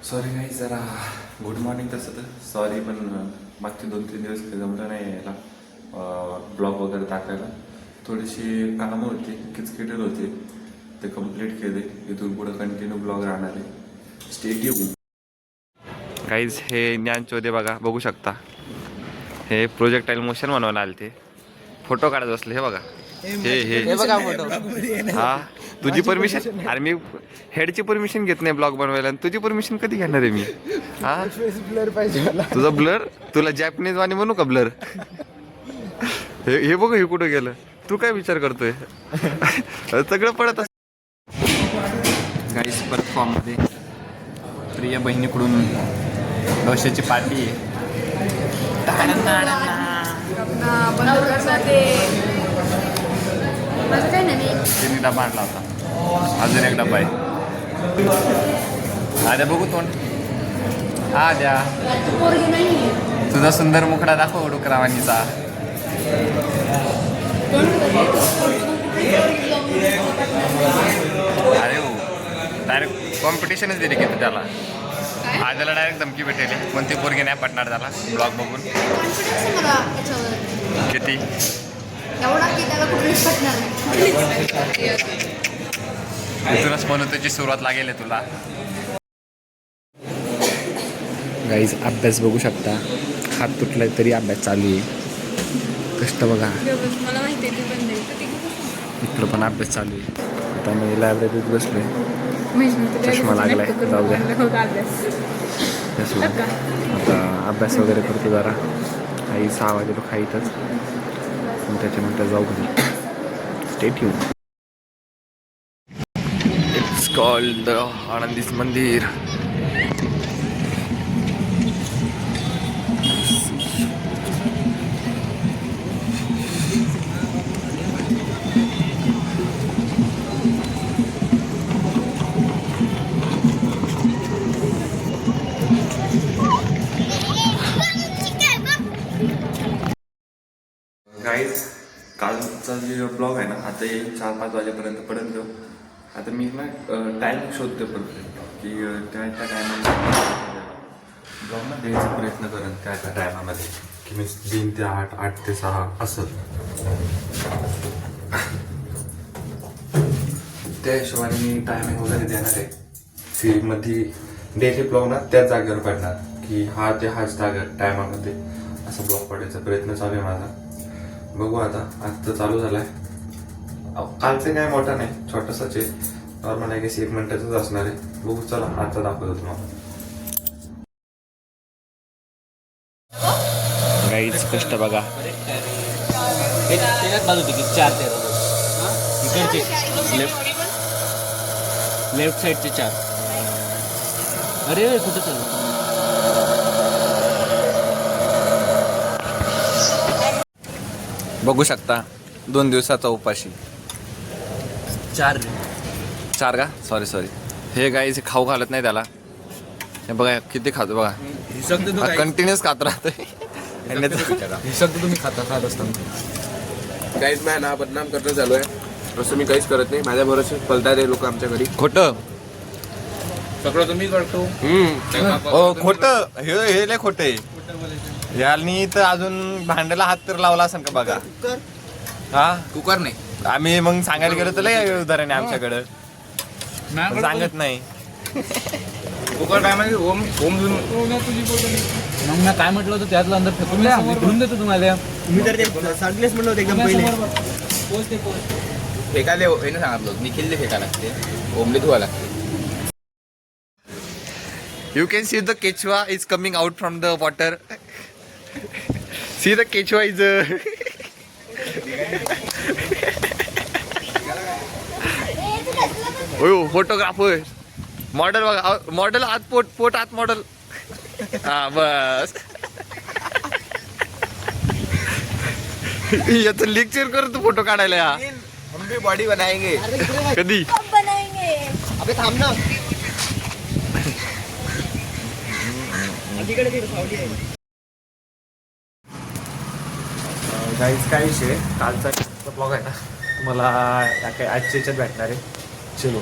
Sorry नाही जरा good morning तसं तर सॉरी पण मागचे 2-3 दिवस काही जमलं नाही यायला ब्लॉग वगैरे टाकायला. थोडीशी कामं होती किचकिटल होते ते कंप्लीट केले. इथून पुढं कंटिन्यू ब्लॉग राहणार आहे. Stay tune. गाईज हे ज्ञान चौधे बघा बघू शकता. हे प्रोजेक्टाईल मोशन बनवायला आले ते फोटो काढत बसले. हे बघा हे बघा फोटो. हा तुझी परमिशन. अरे मी हेडची परमिशन घेत नाही ब्लॉग बनवायला आणि तुझी परमिशन कधी घेणार आहे मी. हा ब्लर पाहिजे मला. तुझा ब्लर तुला जॅपनीज वाणी म्हणू का ब्लर. हे बघ हे कुठं गेलं. तू काय विचार करतोय. सगळं पडत असत. गाईस परत फॉर्म मध्ये प्रिय बहिणीकडून डोश्याची पार्टी आहे. तिने डबा आणला होता. अजून एक डबा आहे. द्या बघू तोंड. हा द्या. तुझा सुंदर मुखडा दाखव डुकरावानीचा. अरे हो डायरेक्ट कॉम्पिटिशनच दिली की त्याला. आजला डायरेक्ट धमकी भेटेल. कोणती पोरगी नाही पडणार त्याला ब्लॉग बघून. किती इथूनच म्हणून तुझी सुरुवात लागेल आहे तुला. गाईज अभ्यास बघू शकता. हात तुटलाय तरी अभ्यास चालू आहे. कष्ट बघा. इकडं पण अभ्यास चालू आहे. आता मी लायब्ररीत बसलोय. चष्मा लागलाय जाऊ द्या. आता अभ्यास वगैरे करतो जरा. आई 6 वाजे लोक खाईतच त्याच्यानंतर जाऊ घरी. Stay tuned. It's called the Anandi's mandir. Guys कालचा जे ब्लॉग आहे ना आता येईल 4-5 वाजेपर्यंत पडेल तो. आता मी ना टाईम शोधते परफेक्ट की त्या टायमामध्ये ब्लॉग ना द्यायचा प्रयत्न करेन त्या टायमामध्ये की मी 3 ते 8, 8 ते 6 असं त्या हिशोबाने मी टायमिंग वगैरे देणार आहे. सीमध्ये डेली ब्लॉग ना त्याच जागेवर पडणार की हाच जागा टायमामध्ये असं ब्लॉग पडायचा प्रयत्न चालू आहे माझा. बघू आता. आज तर चालू झालाय. कालचं काय मोठा नाही छोटासाच आहे. नॉर्मल आहे की 1 मिनिटाचंच असणार आहे. बघू चला आजचा दाखवतो तुम्हाला. गाईच कष्ट बघा. बाजू तिकीट 4 ते इकडचे लेफ्ट साईडचे 4. अरे कुठं चालू. बघू शकता 2 दिवसाचा उपाशी. 4 का सॉरी. हे गाईच खाऊ घालत नाही त्याला. हे बघा किती खातो बघा. कंटिन्युअस खात राहतोय. तुम्ही खात असताना काहीच नाही ना बदनाम करणं चालू आहे. असं मी काहीच करत नाही. माझ्या भरोसे पलतात हे लोक आमच्या घरी. खोटं सगळं तुम्ही करतो. खोटं हे लय खोटं आहे. यांनी तर अजून भांड्याला हात तर लावला असेल का बघा. हा कुकर नाही. आम्ही मग सांगायला गेलो तर लय उदाहरण आहे आमच्याकडं. सांगत नाही. कुकर काय म्हणजे ओम मग ना काय म्हटलं होतं त्यातलं अंदर फेकून धुवून देतो तुम्हाला. तुम्ही तर ते सांगलेच म्हणलं होतं एकदम पहिले. फेकायला हे ना सांगितलं निखिलले फेकायला लागते. ओमले धुवा लागते. You can see the quechua is coming out from the water. See the quechua is photographer model बघा. मॉडेल आत पोट आत मॉडेल. हा बस. याचं लेक्चर करतो फोटो काढायला. या हम भी बॉडी बनाएंगे. कधी बनाएंगे. अबे थांब ना. गाईज काय विषय कालचा ब्लॉग आहे ना तुम्हाला काय आजच्या याच्यात भेटणार आहे. चलो